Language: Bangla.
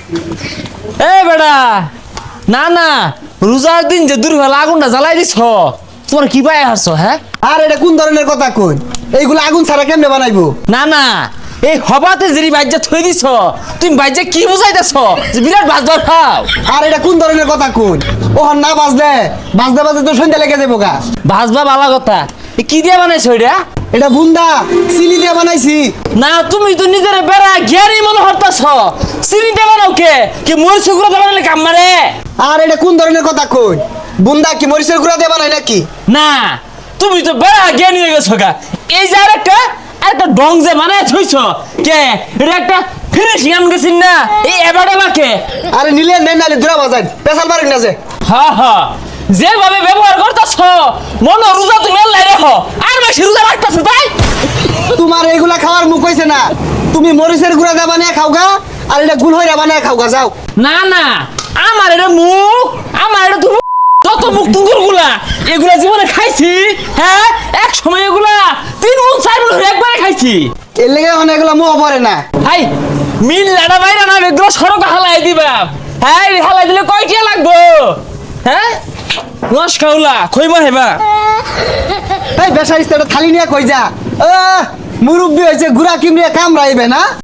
এ বেটা না না রোজার দিন যে দুর্ঘটনা আগুনটা জ্বালাই দিছ তোমার কি পায় হাসছো হ্যাঁ? আর এটা কোন ধরনের কথা কই? এইগুলো আগুন ছাড়া কেমনে বানাইবো? না না এই হবাতে যেরি বাইজা থই দিছ তুমি বাইজা কি বুঝাইতেছ যে বিরাট বাজবার খাও। আর এটা কোন ধরনের কথা কই? ওহন না বাজলে বাজতে তো সন্ধ্যা লেগে যাবো গা। বাজবা বালা কথা এ কি দিয়ে বানাইছো এটা? এটা বুন্দা চিনি দিয়ে বানাইছি। না তুমি তো নিজের বেড়া জ্ঞানী মনে হতাছ চিনি দিয়ে বানাও কে কি মরিচ গুঁড়ো দিয়ে বানালে কাম মারে? আর এটা কোন ধরনের কথা কই? বুন্দা কি মরিচের গুঁড়া দিয়ে বানাই নাকি? না তুমি তো বেড়া জ্ঞানী হয়ে গেছো গা। এই যে আরেকটা ডং যে বানায় থইছ কে এটা একটা ফিনিশিং আম গেছিন না এই এবারে বাকে। আরে নিলে নেই নালে দূরা বাজাই পেশাল বারেক না যে। হ্যাঁ হ্যাঁ যেভাবে ব্যবহার করতেছ মনে রোজা তুমি আল্লাহ রেখো আর বেশি রোজা রাখতেছ তাই। তোমার এইগুলা খাওয়ার মুখ হইছে না। তুমি মরিচের গুঁড়া দিয়ে বানিয়ে খাও গা আর এটা গুল হইরা বানিয়ে খাও গা যাও। না না আমার এটা মুখ আমার এটা তুমি যত মুখ তুঙ্গুর গুলা এগুলা জীবনে খাইছি হ্যাঁ এক সময় এগুলা 3 মুখ 4 মুখ একবারে খাইছি। এর লেগে এখন এগুলা মুখ পড়ে না। হাই মিল লাড়া বাইরা না এগুলো সড়ক হালাই দিবা হ্যাঁ হালাই দিলে কয়টা লাগবো হ্যাঁ রস খাওলা খইবা হেবা। এই বেসারিস্তা থালি নিয়ে কই যা। মুরব্বী হয়েছে গুড়া কিমড়িয়ে কামড়াইবে না।